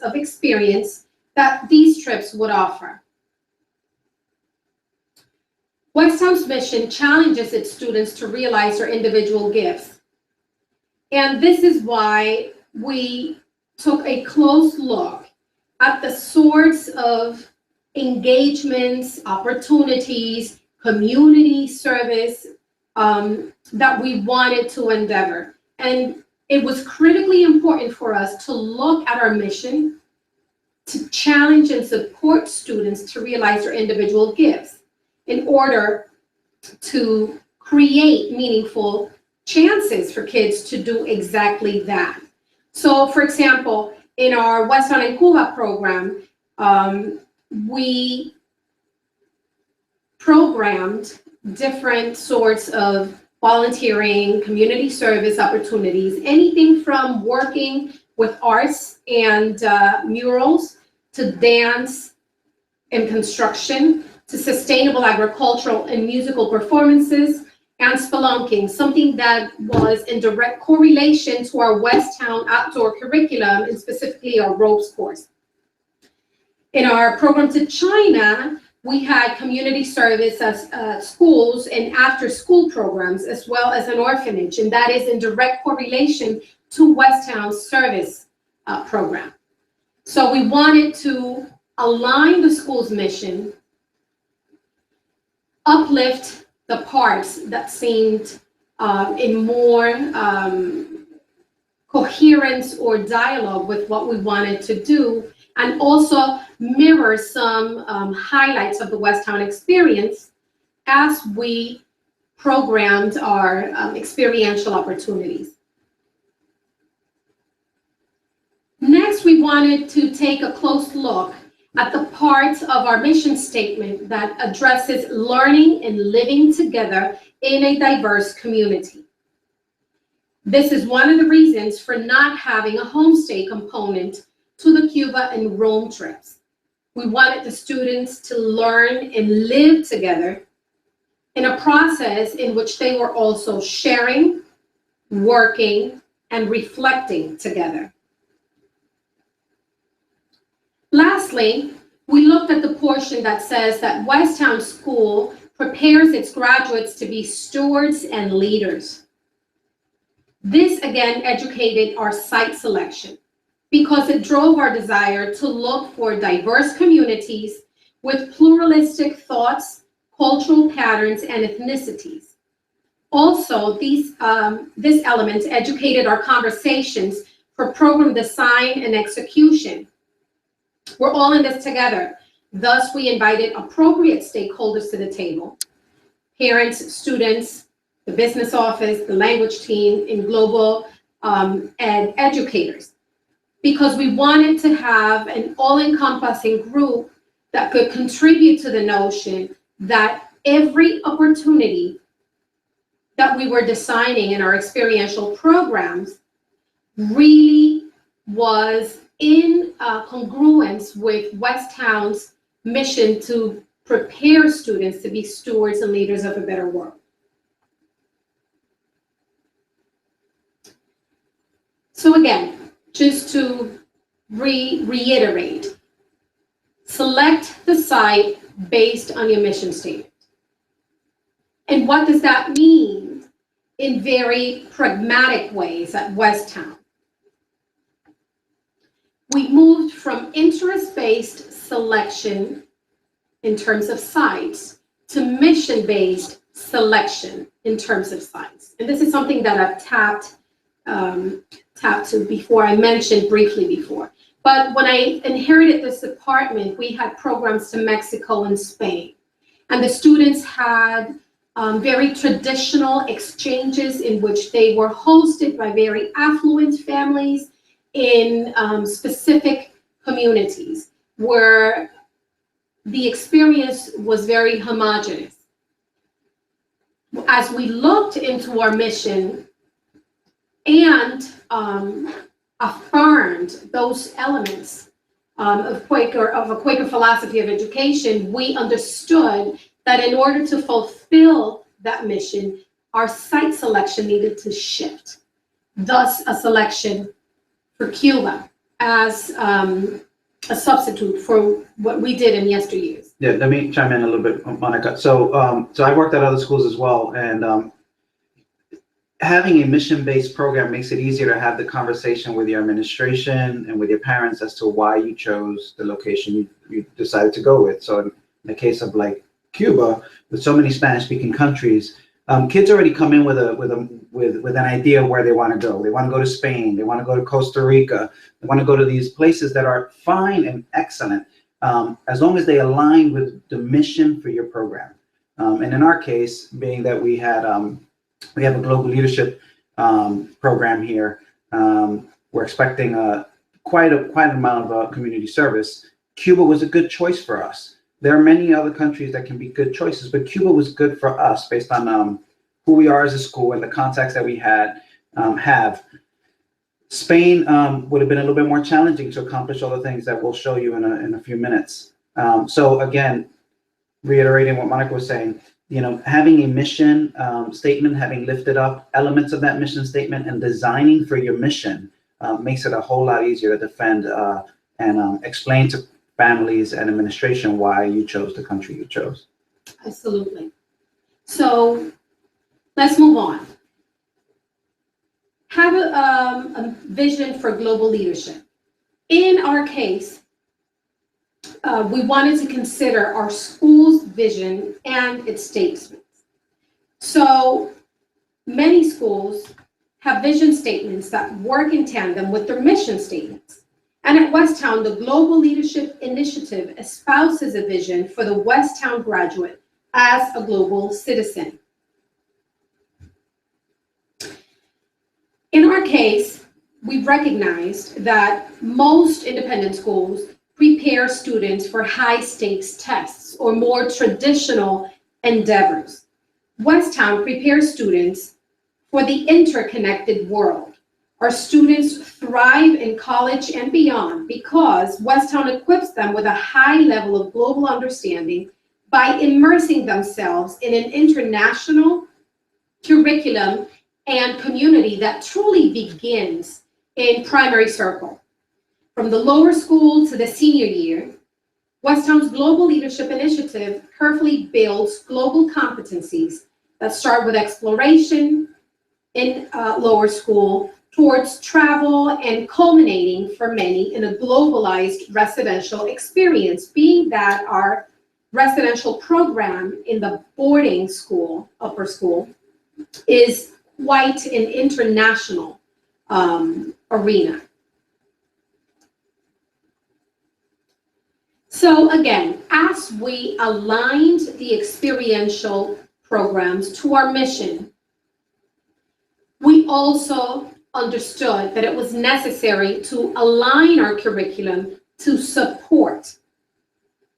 of experience that these trips would offer. Westtown's mission challenges its students to realize their individual gifts. And this is why we took a close look at the sorts of engagements, opportunities, community service that we wanted to endeavor. And it was critically important for us to look at our mission to challenge and support students to realize their individual gifts in order to create meaningful chances for kids to do exactly that. So, for example, in our Westtown en Cuba program, we programmed different sorts of volunteering, community service opportunities, anything from working with arts and murals to dance and construction to sustainable agricultural and musical performances and spelunking, something that was in direct correlation to our Westtown outdoor curriculum and specifically our ropes course. In our program to China, we had community service as schools and after school programs, as well as an orphanage, and that is in direct correlation to Westtown's service program. So we wanted to align the school's mission, uplift the parts that seemed in more coherence or dialogue with what we wanted to do, and also mirror some highlights of the Westtown experience as we programmed our experiential opportunities. Next, we wanted to take a close look at the part of our mission statement that addresses learning and living together in a diverse community. This is one of the reasons for not having a homestay component to the Cuba and Rome trips. We wanted the students to learn and live together in a process in which they were also sharing, working, and reflecting together. Lastly, we looked at the portion that says that Westtown School prepares its graduates to be stewards and leaders. This again educated our site selection because it drove our desire to look for diverse communities with pluralistic thoughts, cultural patterns, and ethnicities. Also, this element educated our conversations for program design and execution. We're all in this together. Thus, we invited appropriate stakeholders to the table: parents, students, the business office, the language team, and global ed educators, because we wanted to have an all-encompassing group that could contribute to the notion that every opportunity that we were designing in our experiential programs really was in congruence with Westtown's mission to prepare students to be stewards and leaders of a better world. So again, just to reiterate, select the site based on your mission statement. And what does that mean in very pragmatic ways at Westtown? We moved from interest-based selection in terms of sites to mission-based selection in terms of sites. And this is something that I've tapped to before, I mentioned briefly before. But when I inherited this department, we had programs to Mexico and Spain. And the students had very traditional exchanges in which they were hosted by very affluent families in specific communities where the experience was very homogeneous. As we looked into our mission and affirmed those elements of a Quaker philosophy of education, we understood that in order to fulfill that mission, our site selection needed to shift. Thus, a selection for Cuba as a substitute for what we did in yesteryears. Yeah, let me chime in a little bit, Monica. So I worked at other schools as well, and having a mission-based program makes it easier to have the conversation with your administration and with your parents as to why you chose the location you decided to go with. So in the case of like Cuba, with so many Spanish-speaking countries, kids already come in with an idea of where they want to go. They want to go to Spain. They want to go to Costa Rica. They want to go to these places that are fine and excellent, as long as they align with the mission for your program. And in our case, being that we have a global leadership program here, we're expecting quite an amount of community service. Cuba was a good choice for us. There are many other countries that can be good choices, but Cuba was good for us based on who we are as a school and the contacts that we have. Spain would have been a little bit more challenging to accomplish all the things that we'll show you in a few minutes. So again, reiterating what Monica was saying, having a mission statement, having lifted up elements of that mission statement and designing for your mission makes it a whole lot easier to defend and explain to families and administration why you chose the country you chose. Absolutely. So let's move on. Have a vision for global leadership. In our case, we wanted to consider our school's vision and its statements. So many schools have vision statements that work in tandem with their mission statements. And at Westtown, the Global Leadership Initiative espouses a vision for the Westtown graduate as a global citizen. In our case, we've recognized that most independent schools prepare students for high-stakes tests or more traditional endeavors. Westtown prepares students for the interconnected world. Our students thrive in college and beyond because Westtown equips them with a high level of global understanding by immersing themselves in an international curriculum and community that truly begins in primary circle. From the lower school to the senior year, Westtown's Global Leadership Initiative carefully builds global competencies that start with exploration in lower school towards travel and culminating for many in a globalized residential experience, being that our residential program in the boarding school, upper school, is quite an international arena. So again, as we aligned the experiential programs to our mission, we also understood that it was necessary to align our curriculum to support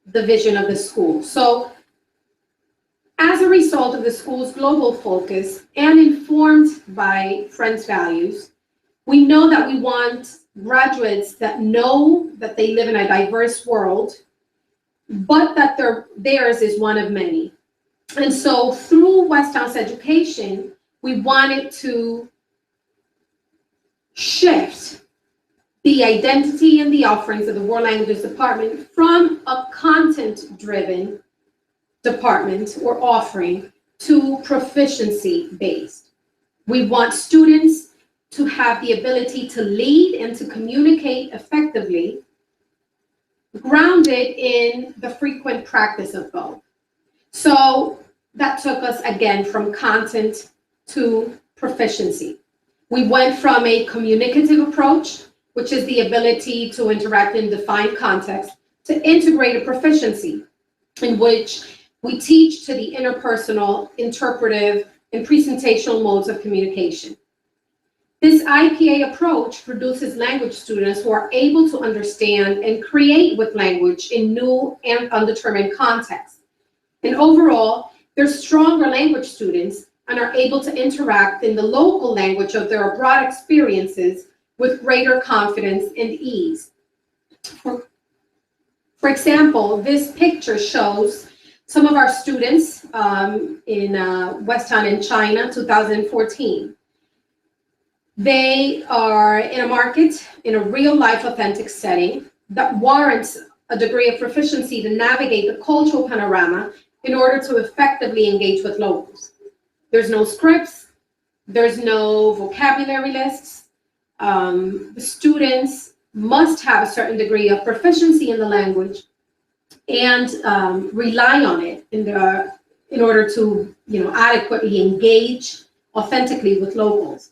the vision of the school. So as a result of the school's global focus and informed by Friends' values, we know that we want graduates that know that they live in a diverse world, but that theirs is one of many. And so through Westtown's education, we wanted to shift the identity and the offerings of the World Languages Department from a content-driven department or offering to proficiency-based. We want students to have the ability to lead and to communicate effectively, grounded in the frequent practice of both. So that took us again from content to proficiency. We went from a communicative approach, which is the ability to interact in defined context, to integrated proficiency, in which we teach to the interpersonal, interpretive, and presentational modes of communication. This IPA approach produces language students who are able to understand and create with language in new and undetermined contexts. And overall, they're stronger language students and are able to interact in the local language of their abroad experiences with greater confidence and ease. For example, this picture shows some of our students in Westtown in China, 2014. They are in a market, in a real life authentic setting that warrants a degree of proficiency to navigate the cultural panorama in order to effectively engage with locals. There's no scripts, there's no vocabulary lists. The students must have a certain degree of proficiency in the language and rely on it in order to, adequately engage authentically with locals.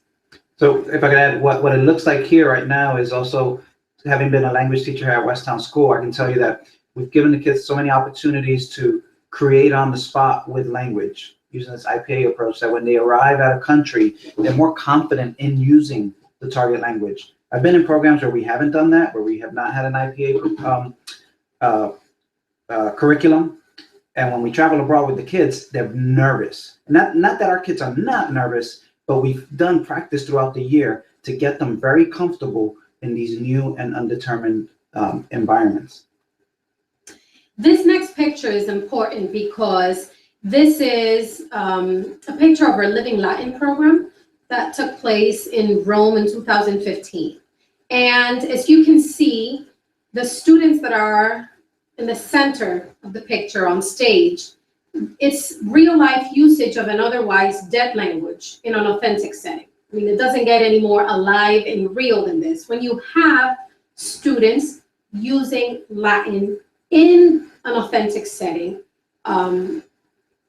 So if I could add, what it looks like here right now is also, having been a language teacher here at Westtown School, I can tell you that we've given the kids so many opportunities to create on the spot with language, using this IPA approach, that when they arrive at a country, they're more confident in using the target language. I've been in programs where we haven't done that, where we have not had an IPA curriculum. And when we travel abroad with the kids, they're nervous. Not that our kids are not nervous, but we've done practice throughout the year to get them very comfortable in these new and undetermined environments. This next picture is important because this is a picture of our Living Latin program that took place in Rome in 2015. And as you can see, the students that are in the center of the picture on stage, it's real life usage of an otherwise dead language in an authentic setting. I mean, it doesn't get any more alive and real than this. When you have students using Latin in an authentic setting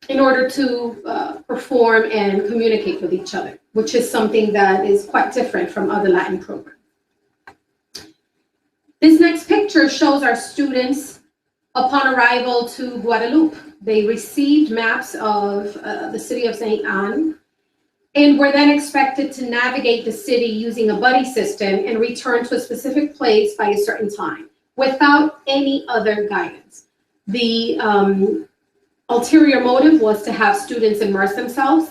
in order to perform and communicate with each other, which is something that is quite different from other Latin programs. This next picture shows our students upon arrival to Guadeloupe. They received maps of the city of St. Anne and were then expected to navigate the city using a buddy system and return to a specific place by a certain time without any other guidance. The ulterior motive was to have students immerse themselves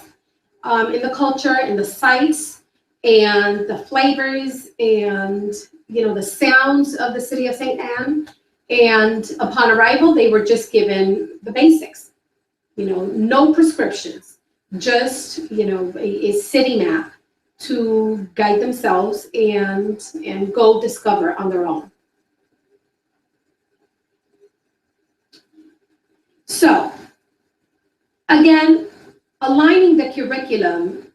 in the culture, in the sights, and the flavors, and the sounds of the city of St. Anne. And upon arrival, they were just given the basics, no prescriptions, just, a city map to guide themselves and go discover on their own. So, again, aligning the curriculum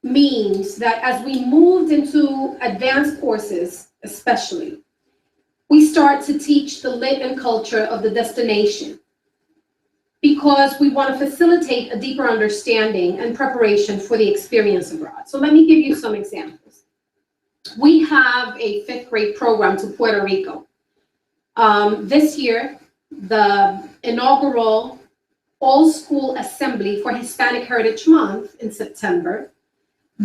means that as we moved into advanced courses, especially, we start to teach the lit and culture of the destination because we want to facilitate a deeper understanding and preparation for the experience abroad. So let me give you some examples. We have a 5th grade program to Puerto Rico. This year, the inaugural all-school assembly for Hispanic Heritage Month in September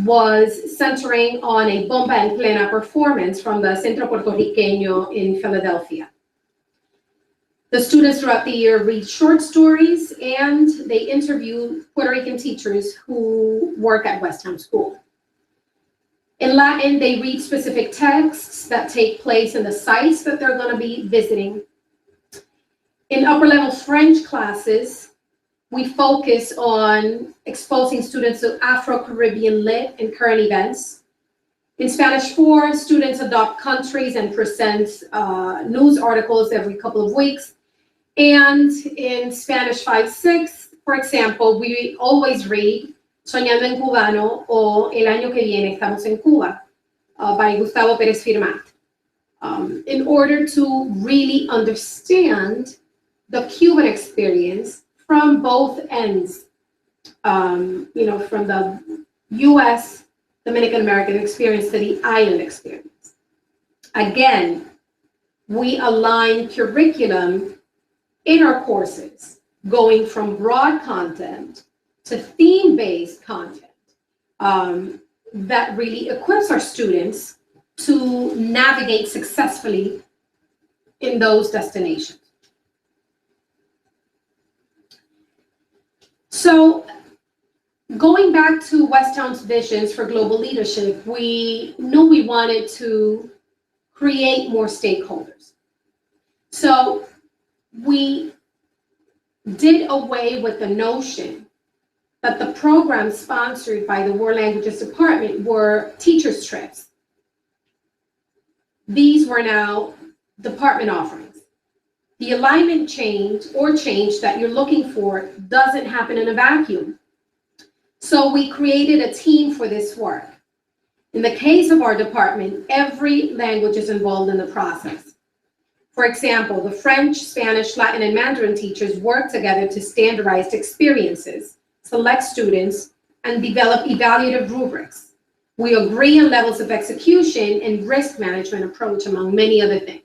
was centering on a bomba en plena performance from the Centro Puertorriqueño in Philadelphia. The students throughout the year read short stories and they interview Puerto Rican teachers who work at Westtown School. In Latin, they read specific texts that take place in the sites that they're going to be visiting. In upper level French classes, we focus on exposing students to Afro-Caribbean lit and current events. In Spanish 4, students adopt countries and present news articles every couple of weeks. And in Spanish 5-6, for example, we always read Soñando en Cubano o El año que viene estamos en Cuba by Gustavo Pérez Firmat, in order to really understand the Cuban experience from both ends, from the US Dominican American experience to the island experience. Again, we align curriculum in our courses, going from broad content to theme-based content that really equips our students to navigate successfully in those destinations. So going back to Westtown's visions for global leadership, we knew we wanted to create more stakeholders. So we did away with the notion that the programs sponsored by the World Languages Department were teachers' trips. These were now department offerings. The alignment change that you're looking for doesn't happen in a vacuum. So we created a team for this work. In the case of our department, every language is involved in the process. For example, the French, Spanish, Latin, and Mandarin teachers work together to standardize experiences, select students, and develop evaluative rubrics. We agree on levels of execution and risk management approach, among many other things.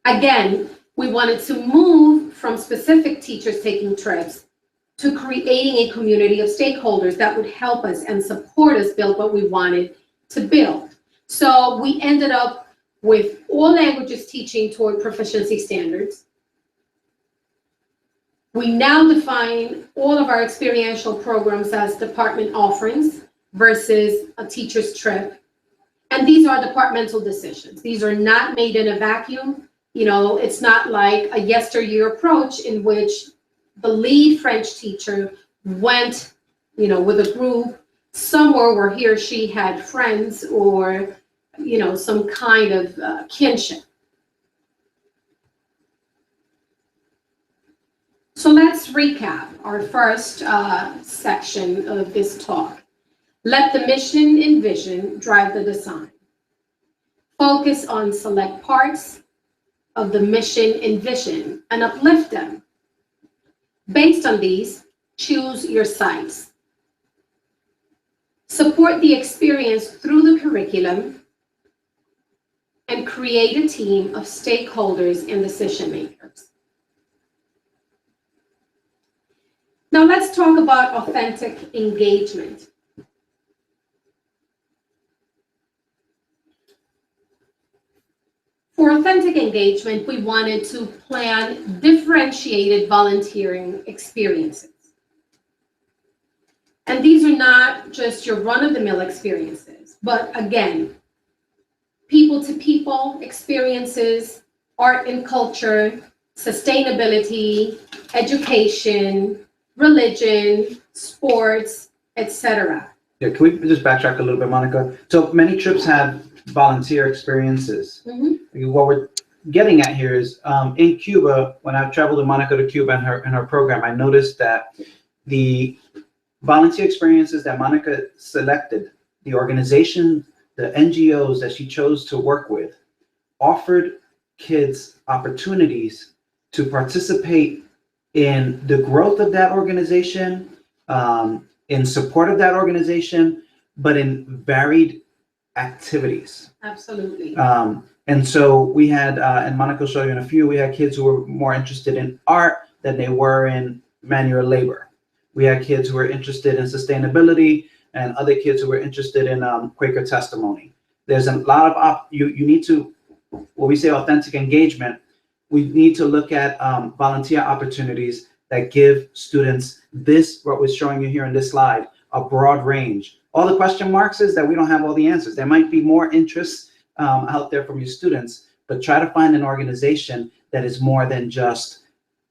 Again, we wanted to move from specific teachers taking trips to creating a community of stakeholders that would help us and support us build what we wanted to build. So we ended up with all languages teaching toward proficiency standards. We now define all of our experiential programs as department offerings versus a teacher's trip. And these are departmental decisions. These are not made in a vacuum. You know, it's not like a yesteryear approach in which the lead French teacher went, you know, with a group somewhere where he or she had friends or, you know, some kind of kinship. So let's recap our first section of this talk. Let the mission and vision drive the design. Focus on select parts of the mission and vision and uplift them. Based on these, choose your sites. Support the experience through the curriculum and create a team of stakeholders and decision makers. Now let's talk about authentic engagement. For authentic engagement, we wanted to plan differentiated volunteering experiences. And these are not just your run-of-the-mill experiences, but again, people-to-people experiences, art and culture, sustainability, education, religion, sports, etc. Yeah, can we just backtrack a little bit, Monica? So many trips have volunteer experiences. Mm-hmm. What we're getting at here is in Cuba, when I've traveled with Monica to Cuba and her program, I noticed that the volunteer experiences that Monica selected, the organization, the NGOs that she chose to work with, offered kids opportunities to participate in the growth of that organization, in support of that organization, but in varied activities. Absolutely. And so we had, and Monica will show you in a few, we had kids who were more interested in art than they were in manual labor. We had kids who were interested in sustainability and other kids who were interested in Quaker testimony. There's a lot of, you need to, when we say authentic engagement, we need to look at volunteer opportunities that give students this, what we're showing you here in this slide, a broad range. All the question marks is that we don't have all the answers. There might be more interests out there from your students, but try to find an organization that is more than just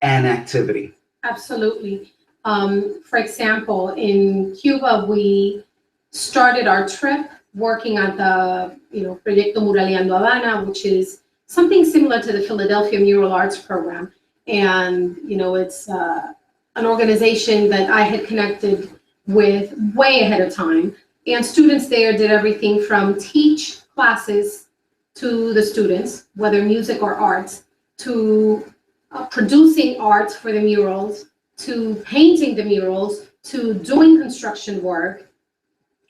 an activity. Absolutely. For example, in Cuba, we started our trip working at the, Proyecto Muraleando Habana, which is something similar to the Philadelphia Mural Arts Program. And, it's an organization that I had connected with way ahead of time. And students there did everything from teach classes to the students, whether music or arts, to producing art for the murals, to painting the murals, to doing construction work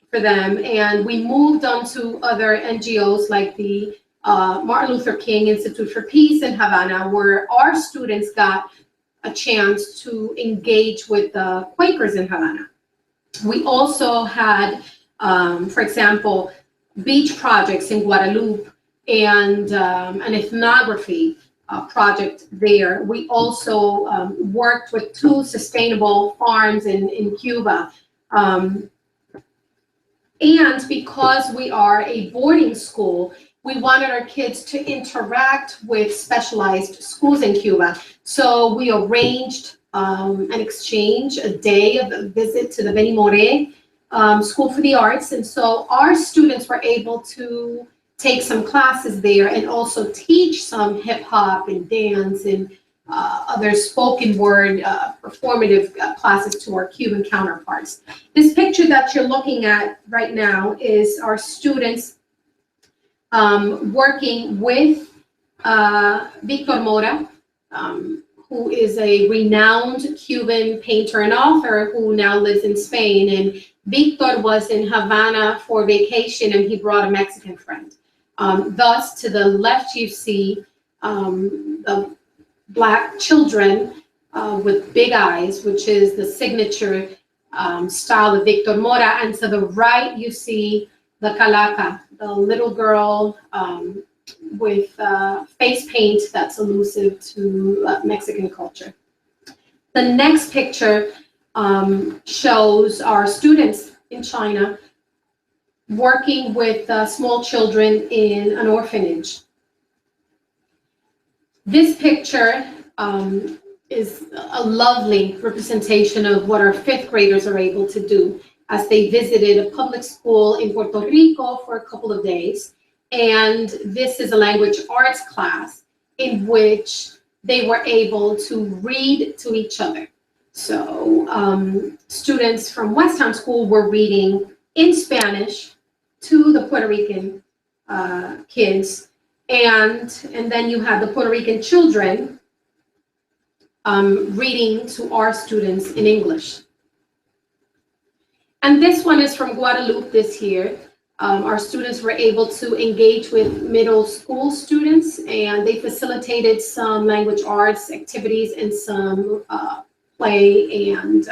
for them. And we moved on to other NGOs like the Martin Luther King Institute for Peace in Havana, where our students got a chance to engage with the Quakers in Havana. We also had, for example, beach projects in Guadalupe and an ethnography project there. We also worked with 2 sustainable farms in Cuba. And because we are a boarding school, we wanted our kids to interact with specialized schools in Cuba. So we arranged an exchange, a day of a visit to the Benimore School for the Arts. And so our students were able to take some classes there and also teach some hip hop and dance and other spoken word performative classes to our Cuban counterparts. This picture that you're looking at right now is our students working with Victor Mora, who is a renowned Cuban painter and author who now lives in Spain. And Victor was in Havana for vacation and he brought a Mexican friend. Thus, to the left, you see the Black children with big eyes, which is the signature style of Victor Mora. And to the right, you see the calaca, the little girl with face paint that's elusive to Mexican culture. The next picture shows our students in China working with small children in an orphanage. This picture is a lovely representation of what our fifth graders are able to do as they visited a public school in Puerto Rico for a couple of days. And this is a language arts class in which they were able to read to each other. So students from Westtown School were reading in Spanish to the Puerto Rican kids. And then you have the Puerto Rican children reading to our students in English. And this one is from Guadalupe this year. Our students were able to engage with middle school students, and they facilitated some language arts activities and some play and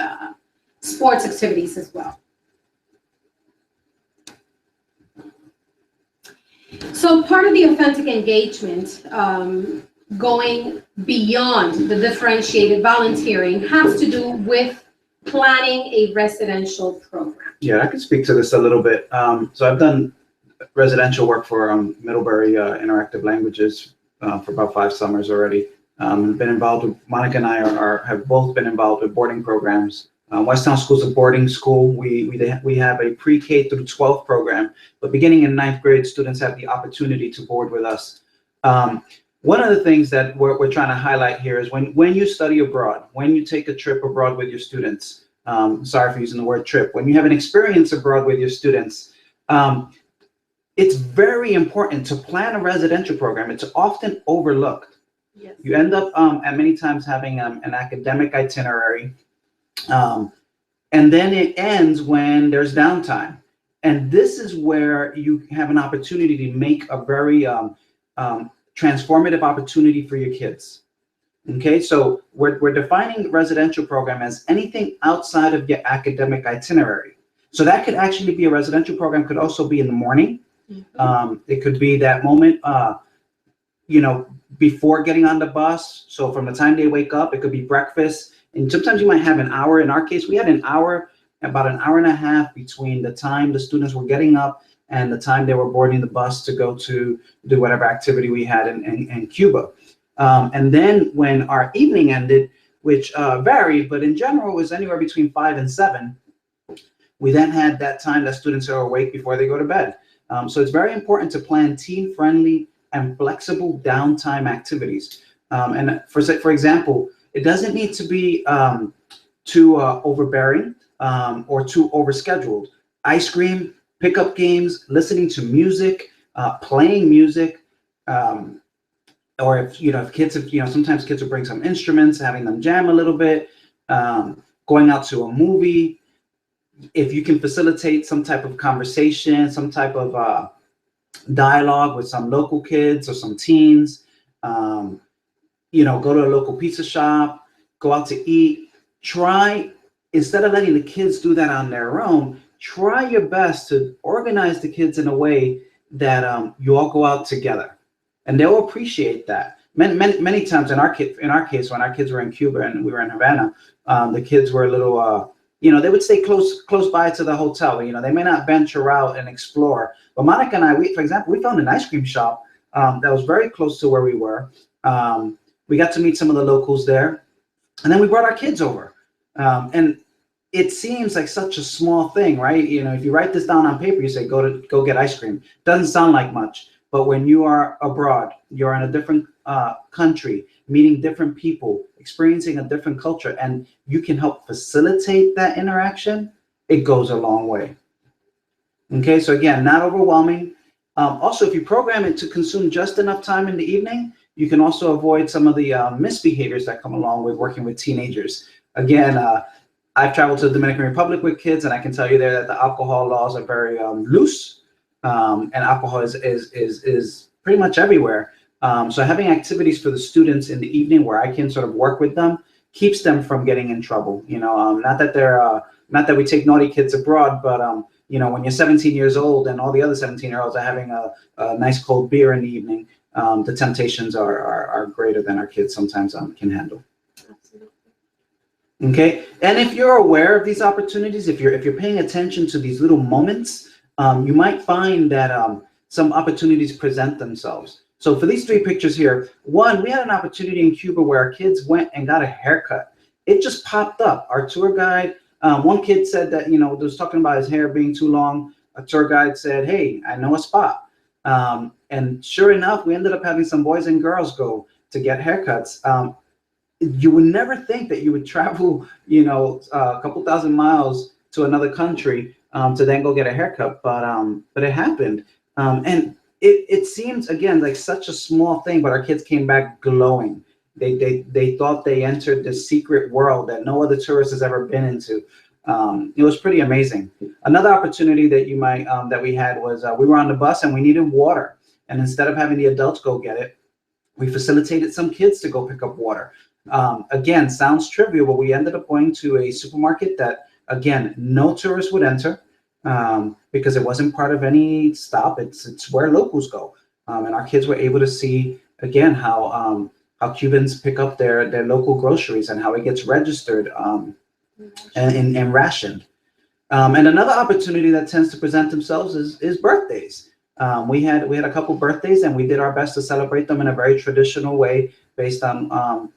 sports activities as well. So part of the authentic engagement, going beyond the differentiated volunteering, has to do with planning a residential program. Yeah, I can speak to this a little bit. So I've done residential work for Middlebury Interactive Languages for about 5 summers already. Been involved with, Monica and I have both been involved with boarding programs. Westtown School's a boarding school. We have a pre-K through 12 program, but beginning in 9th grade, students have the opportunity to board with us. One of the things that we're trying to highlight here is when you study abroad, when you take a trip abroad with your students, sorry for using the word trip, when you have an experience abroad with your students, it's very important to plan a residential program. It's often overlooked. Yes. You end up at many times having an academic itinerary, and then it ends when there's downtime. And this is where you have an opportunity to make a very transformative opportunity for your kids. Okay, so we're defining residential program as anything outside of your academic itinerary. So that could actually be a residential program, could also be in the morning. Mm-hmm. It could be that moment, before getting on the bus. So from the time they wake up, it could be breakfast. And sometimes you might have an hour. In our case, we had about an hour and a half between the time the students were getting up and the time they were boarding the bus to go to do whatever activity we had in Cuba. And then when our evening ended, which varied, but in general was anywhere between 5 and 7, we then had that time that students are awake before they go to bed. So it's very important to plan teen-friendly and flexible downtime activities. And for example, it doesn't need to be too overbearing or too overscheduled. Ice cream, pickup games, listening to music, playing music, or if kids have, sometimes kids will bring some instruments, having them jam a little bit, going out to a movie. If you can facilitate some type of conversation, some type of dialogue with some local kids or some teens, go to a local pizza shop, go out to eat. Try, instead of letting the kids do that on their own, try your best to organize the kids in a way that you all go out together, and they'll appreciate that. Many times in our case, when our kids were in Cuba and we were in Havana, the kids were a little, they would stay close by to the hotel. They may not venture out and explore. But Monica and I, for example, we found an ice cream shop that was very close to where we were. We got to meet some of the locals there. And then we brought our kids over. And it seems like such a small thing, right? You know, if you write this down on paper, you say, go get ice cream. Doesn't sound like much. But when you are abroad, you're in a different country, meeting different people, experiencing a different culture, and you can help facilitate that interaction, it goes a long way. Okay, so again, not overwhelming. Also, if you program it to consume just enough time in the evening, you can also avoid some of the misbehaviors that come along with working with teenagers. Again, I've traveled to the Dominican Republic with kids, and I can tell you there that the alcohol laws are very loose, and alcohol is pretty much everywhere. So having activities for the students in the evening where I can sort of work with them keeps them from getting in trouble. You know, not that we take naughty kids abroad, but you know, when you're 17 years old and all the other 17-year-olds are having a nice cold beer in the evening, the temptations are greater than our kids sometimes can handle. Absolutely. Okay, and if you're aware of these opportunities, if you're paying attention to these little moments, you might find that some opportunities present themselves. So for these three pictures here, one, we had an opportunity in Cuba where our kids went and got a haircut. It just popped up. Our tour guide, one kid said that, you know, was talking about his hair being too long. A tour guide said, hey, I know a spot. And sure enough, we ended up having some boys and girls go to get haircuts. You would never think that you would travel, you know, a couple thousand miles to another country to then go get a haircut, but it happened. And it seems, again, like such a small thing, but our kids came back glowing. They thought they entered the secret world that no other tourist has ever been into. It was pretty amazing. Another opportunity that that we had was we were on the bus and we needed water. And instead of having the adults go get it, we facilitated some kids to go pick up water. Again, sounds trivial, but we ended up going to a supermarket that, again, no tourists would enter because it wasn't part of any stop. It's where locals go. And our kids were able to see, again, how Cubans pick up their local groceries and how it gets registered and rationed. And another opportunity that tends to present themselves is birthdays. We had a couple birthdays, and we did our best to celebrate them in a very traditional way based on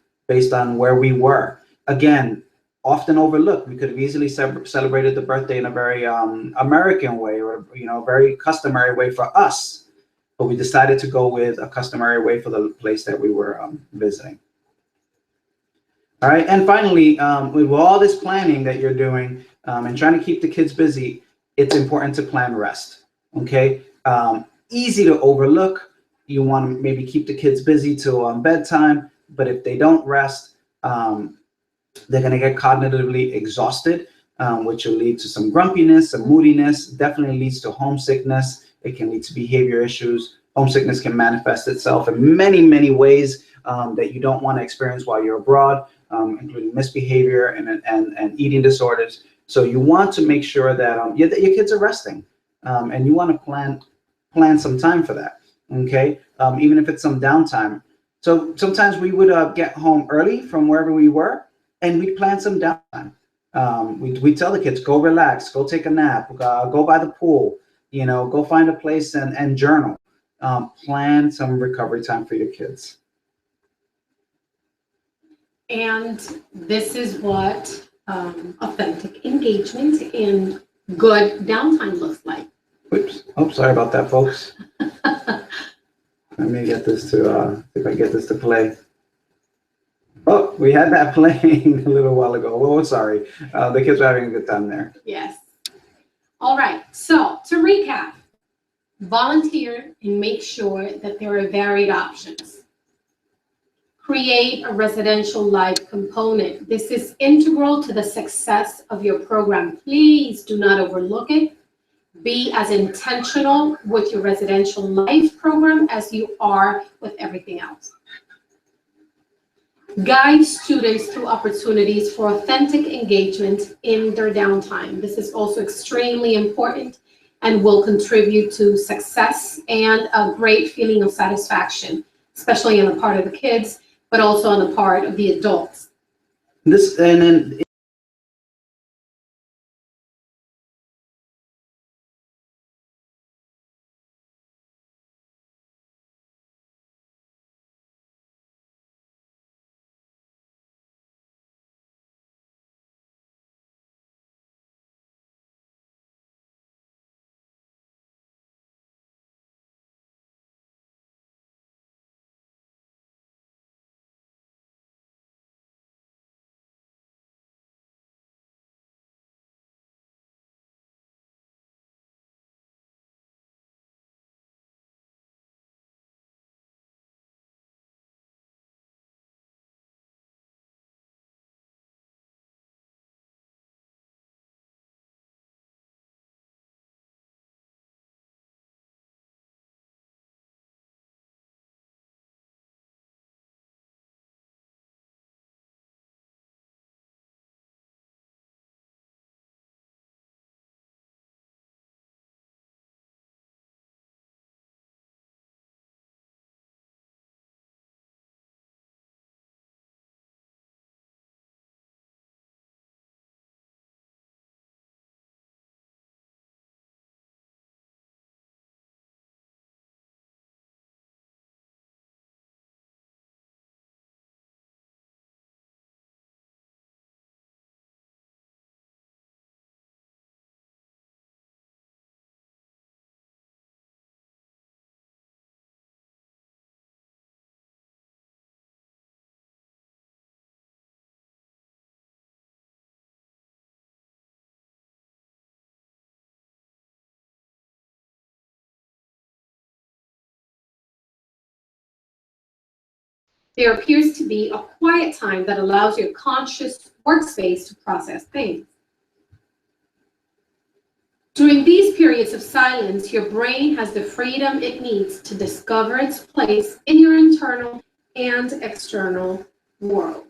where we were. Again, often overlooked. We could have easily celebrated the birthday in a very American way, or, you know, very customary way for us. But we decided to go with a customary way for the place that we were visiting. All right, and finally, with all this planning that you're doing and trying to keep the kids busy, it's important to plan rest. Okay, easy to overlook. You want to maybe keep the kids busy till bedtime, but if they don't rest, they're going to get cognitively exhausted, which will lead to some grumpiness, some moodiness. Definitely leads to homesickness. It can lead to behavior issues. Homesickness can manifest itself in many, many ways that you don't want to experience while you're abroad, including misbehavior and eating disorders. So you want to make sure that your kids are resting, and you want to plan some time for that. Okay, even if it's some downtime. So sometimes we would get home early from wherever we were, and we'd plan some downtime. We'd tell the kids, go relax, go take a nap, go by the pool, you know, go find a place and journal. Plan some recovery time for your kids. And this is what authentic engagement and good downtime looks like. Oops. Oh, sorry about that, folks. Let me get this to, if I get this to play. Oh, we had that playing a little while ago. Oh, sorry. The kids were having a good time there. Yes. All right. So to recap, volunteer and make sure that there are varied options. Create a residential life component. This is integral to the success of your program. Please do not overlook it. Be as intentional with your residential life program as you are with everything else. Guide students through opportunities for authentic engagement in their downtime. This is also extremely important and will contribute to success and a great feeling of satisfaction, especially on the part of the kids, but also on the part of the adults. And then There appears to be a quiet time that allows your conscious workspace to process things. During these periods of silence, your brain has the freedom it needs to discover its place in your internal and external world.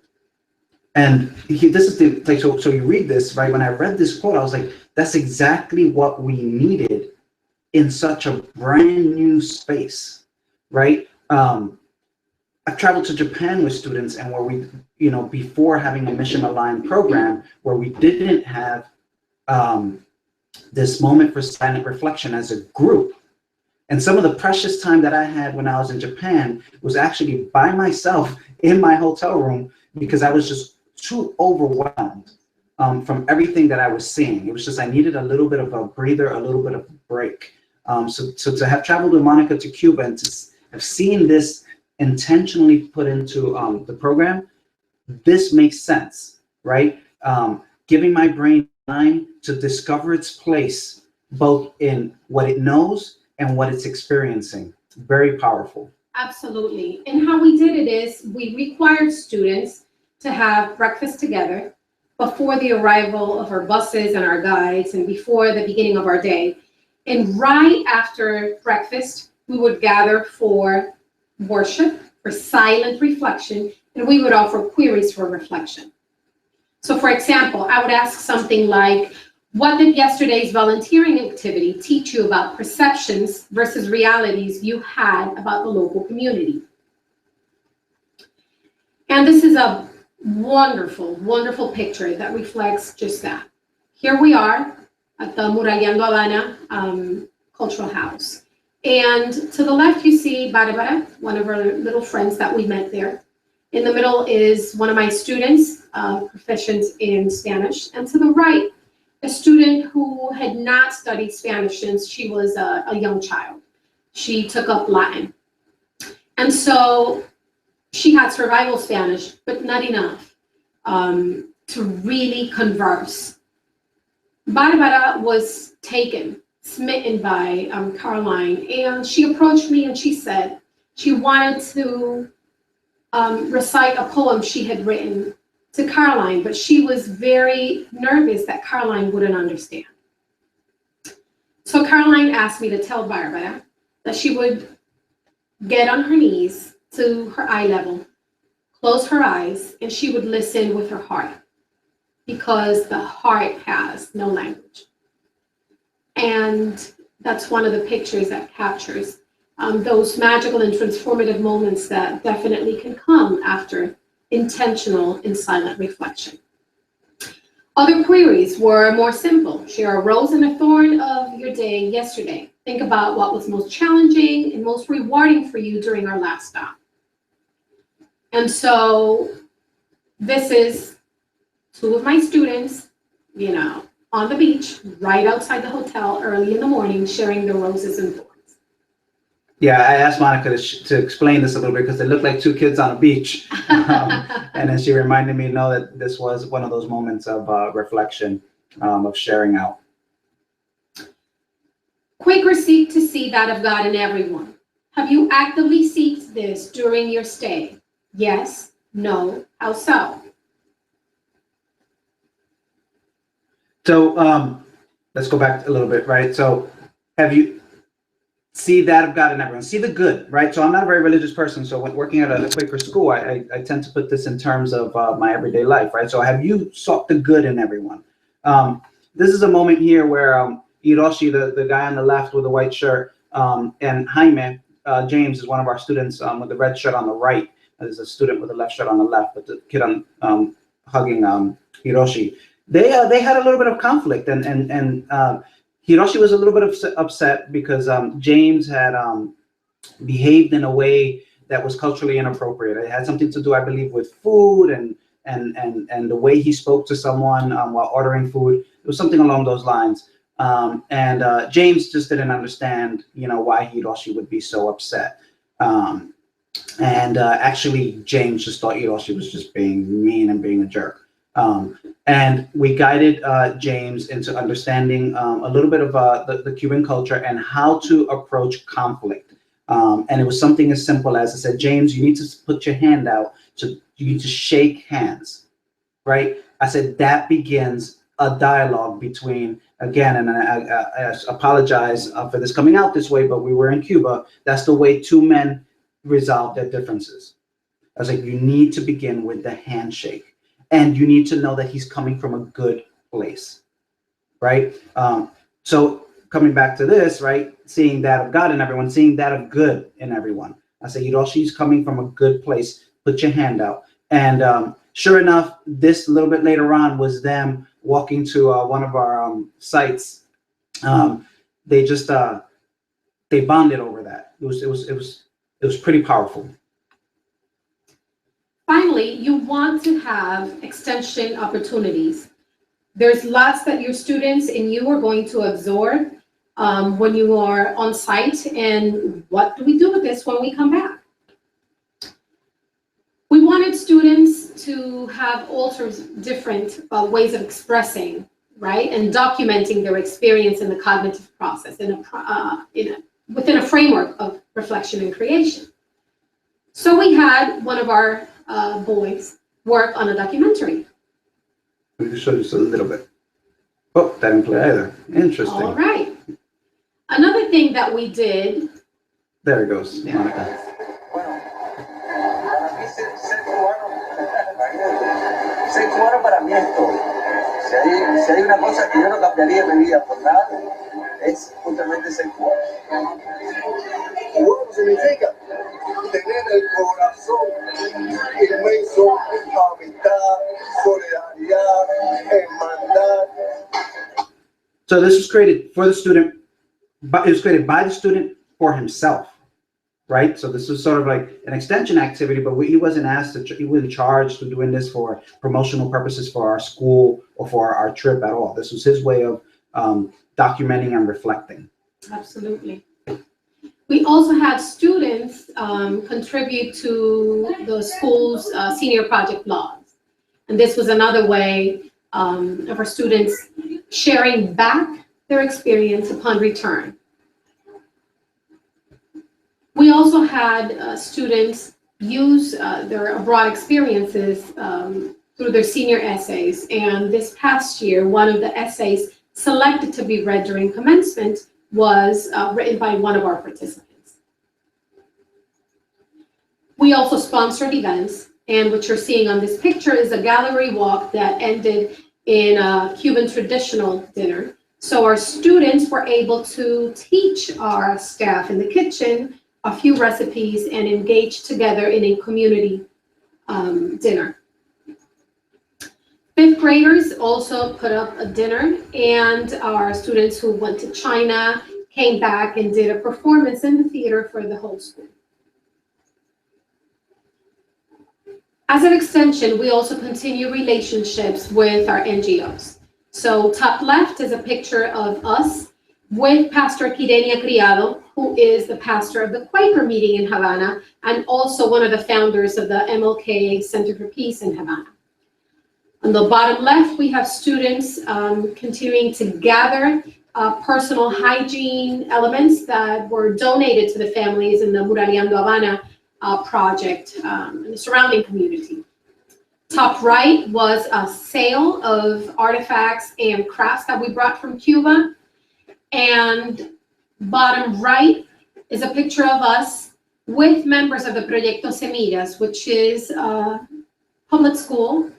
And this is the, like, so you read this, right? When I read this quote, I was like, that's exactly what we needed in such a brand new space, right? I've traveled to Japan with students, and where we, before having a mission aligned program, where we didn't have this moment for silent reflection as a group. And some of the precious time that I had when I was in Japan was actually by myself in my hotel room, because I was just too overwhelmed from everything that I was seeing. It was just, I needed a little bit of a breather, a little bit of a break. So to have traveled with Monica to Cuba and to have seen this intentionally put into the program, this makes sense, right? Giving my brain time to discover its place, both in what it knows and what it's experiencing. Very powerful. Absolutely. And how we did it is we required students to have breakfast together before the arrival of our buses and our guides and before the beginning of our day. And right after breakfast, we would gather for worship, for silent reflection, and we would offer queries for reflection. So for example, I would ask something like, what did yesterday's volunteering activity teach you about perceptions versus realities you had about the local community? And this is a wonderful, wonderful picture that reflects just that. Here we are at the Murallando Habana Cultural House. And to the left, you see Barbara, one of our little friends that we met there. In the middle is one of my students, proficient in Spanish. And to the right, a student who had not studied Spanish since she was a young child. She took up Latin. And so she had survival Spanish, but not enough to really converse. Barbara was smitten by Caroline, and she approached me and she said she wanted to recite a poem she had written to Caroline, but she was very nervous that Caroline wouldn't understand. So Caroline asked me to tell Barbara that she would get on her knees to her eye level, close her eyes, and she would listen with her heart, because the heart has no language. And that's one of the pictures that captures those magical and transformative moments that definitely can come after intentional and silent reflection. Other queries were more simple. Share a rose and a thorn of your day yesterday. Think about what was most challenging and most rewarding for you during our last stop. And so this is two of my students, on the beach, right outside the hotel early in the morning, sharing the roses and thorns. Yeah, I asked Monica to explain this a little bit, because they looked like two kids on a beach. And then she reminded me, that this was one of those moments of reflection, of sharing out. Quakers seek to see that of God in everyone. Have you actively sought this during your stay? Yes, no, how so? So let's go back a little bit, right? So have you see that of God in everyone, see the good, right? So I'm not a very religious person. So when working at a Quaker school, I tend to put this in terms of my everyday life, right? So have you sought the good in everyone? This is a moment here where Hiroshi, the guy on the left with the white shirt, and Jaime, James, is one of our students with the red shirt on the right. There's a student with the left shirt on the left, but the kid on hugging Hiroshi. They had a little bit of conflict, and Hiroshi was a little bit upset because James had behaved in a way that was culturally inappropriate. It had something to do, I believe, with food and the way he spoke to someone while ordering food. It was something along those lines. And James just didn't understand, why Hiroshi would be so upset. Actually, James just thought Hiroshi was just being mean and being a jerk. And we guided James into understanding a little bit of the Cuban culture and how to approach conflict. And it was something as simple as I said, James, you need to put your hand out. So you need to shake hands, right? I said, that begins a dialogue between, again, and I apologize for this coming out this way, but we were in Cuba. That's the way two men resolve their differences. I was like, you need to begin with the handshake, and you need to know that he's coming from a good place, right? So coming back to this, right? Seeing that of God in everyone, seeing that of good in everyone. I say, she's coming from a good place. Put your hand out. And sure enough, this a little bit later on was them walking to one of our sites. They just they bonded over that. It was pretty powerful. Finally, you want to have extension opportunities. There's lots that your students and you are going to absorb when you are on site. And what do we do with this when we come back? We wanted students to have all sorts of different ways of expressing, right, and documenting their experience in the cognitive process within a framework of reflection and creation. So we had one of our boys work on a documentary. Let me show you just a little bit. Oh, that didn't play either. Interesting. All right. Another thing that we did. There it goes, Monica. Ser cubano para mí es todo. Si hay una cosa que yo no cambiaría en mi vida por nada, es justamente ser cubano. Cubano significa tener el corazón inmenso, amistad, solidaridad, hermandad. So this was created for the student, but it was created by the student for himself. Right, so this was sort of like an extension activity, but he wasn't asked to. He wasn't charged with doing this for promotional purposes for our school or for our trip at all. This was his way of documenting and reflecting. Absolutely. We also had students contribute to the school's senior project blogs, and this was another way of our students sharing back their experience upon return. We also had students use their abroad experiences through their senior essays. And this past year, one of the essays selected to be read during commencement was written by one of our participants. We also sponsored events. And what you're seeing on this picture is a gallery walk that ended in a Cuban traditional dinner. So our students were able to teach our staff in the kitchen a few recipes and engage together in a community dinner. Fifth graders also put up a dinner, and our students who went to China came back and did a performance in the theater for the whole school. As an extension, we also continue relationships with our NGOs. So top left is a picture of us with Pastor Quirenia Criado, who is the pastor of the Quaker meeting in Havana, and also one of the founders of the MLK Center for Peace in Havana. On the bottom left, we have students continuing to gather personal hygiene elements that were donated to the families in the Muraleando Havana project in the surrounding community. Top right was a sale of artifacts and crafts that we brought from Cuba. And bottom right is a picture of us with members of the Proyecto Semillas, which is a public school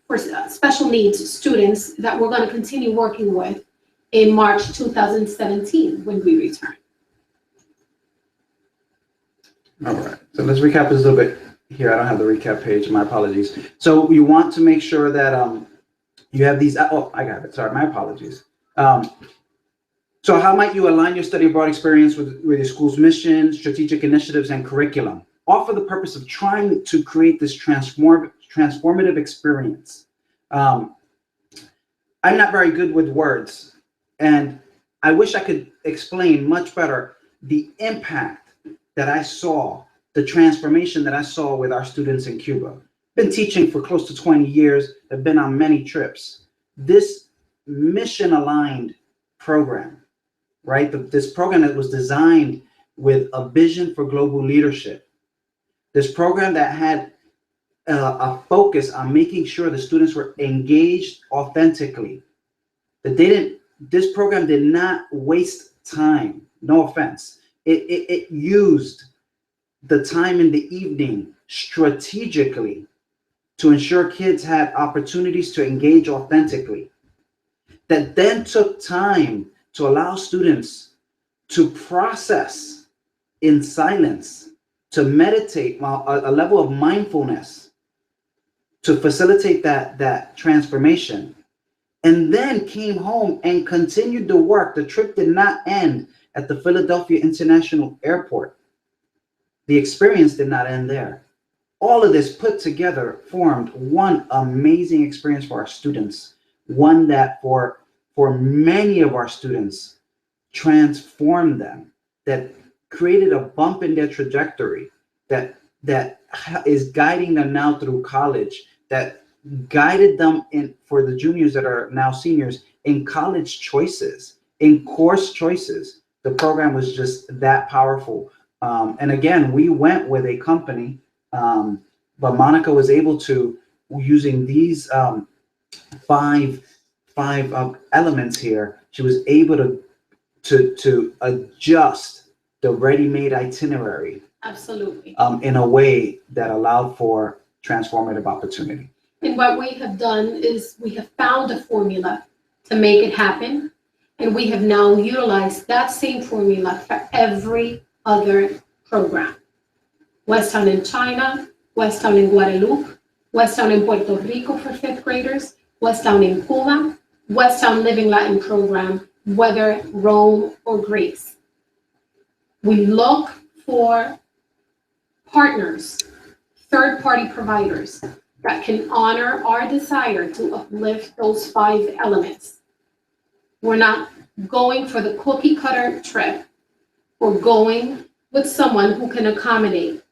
for special needs students that we're going to continue working with in March 2017 when we return. All right, so let's recap this a little bit here. I don't have the recap page, my apologies. So you want to make sure that you have these, oh, I got it, sorry, my apologies. So how might you align your study abroad experience with your school's mission, strategic initiatives, and curriculum, all for the purpose of trying to create this transformative experience? I'm not very good with words, and I wish I could explain much better the impact that I saw, the transformation that I saw with our students in Cuba. Been teaching for close to 20 years, have been on many trips. This mission-aligned program, right? This program that was designed with a vision for global leadership. This program that had a focus on making sure the students were engaged authentically. This program did not waste time, no offense. It used the time in the evening strategically to ensure kids had opportunities to engage authentically. That then took time to allow students to process in silence, to meditate, a level of mindfulness, to facilitate that transformation. And then came home and continued the work. The trip did not end at the Philadelphia International Airport. The experience did not end there. All of this put together formed one amazing experience for our students, one that for many of our students transformed them, that created a bump in their trajectory, that is guiding them now through college, that guided them in, for the juniors that are now seniors, in college choices, in course choices. The program was just that powerful. And again, we went with a company, but Monica was able to, using these five elements here, she was able to adjust the ready-made itinerary. Absolutely. In a way that allowed for transformative opportunity. And what we have done is we have found a formula to make it happen. And we have now utilized that same formula for every other program. Westtown in China, Westtown in Guadeloupe, Westtown in Puerto Rico for 5th graders, Westtown in Cuba, Westtown Living Latin program, whether Rome or Greece. We look for partners, third-party providers that can honor our desire to uplift those 5 elements. We're not going for the cookie cutter trip. We're going with someone who can accommodate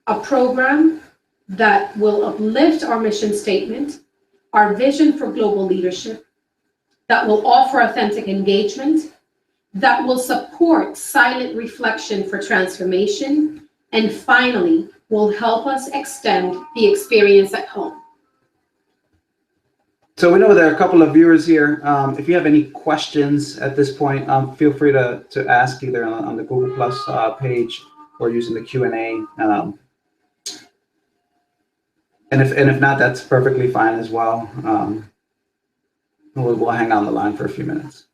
a program that will uplift our mission statement, our vision for global leadership, that will offer authentic engagement, that will support silent reflection for transformation, and finally, will help us extend the experience at home. So we know there are a couple of viewers here. If you have any questions at this point, feel free to ask either on the Google Plus page or using the Q&A. And if not, that's perfectly fine as well. We'll hang on the line for a few minutes.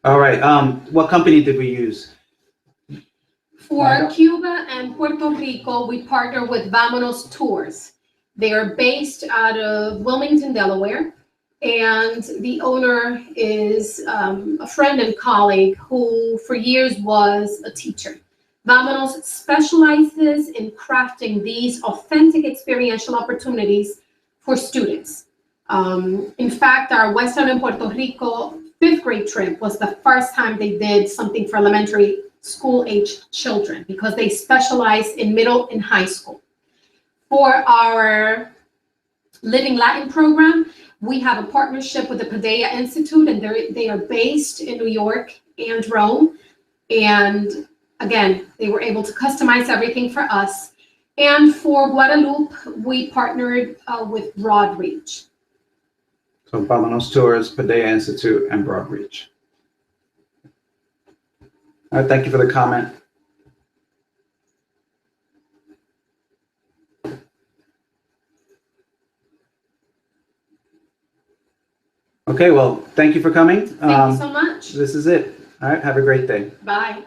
All right. What company did we use? For Cuba and Puerto Rico, we partner with Vámonos Tours. They are based out of Wilmington, Delaware, and the owner is a friend and colleague who for years was a teacher. Vámonos specializes in crafting these authentic experiential opportunities for students. In fact, our Westtown in Puerto Rico 5th grade trip was the first time they did something for elementary school age children because they specialize in middle and high school. For our Living Latin program, we have a partnership with the Padilla Institute, and they are based in New York and Rome. And again, they were able to customize everything for us. And for Guadeloupe, we partnered with Broadreach. So Vámonos Tours, Padilla Institute, and Broadreach. All right, thank you for the comment. Okay, well, thank you for coming. Thank you so much. This is it. All right, have a great day. Bye.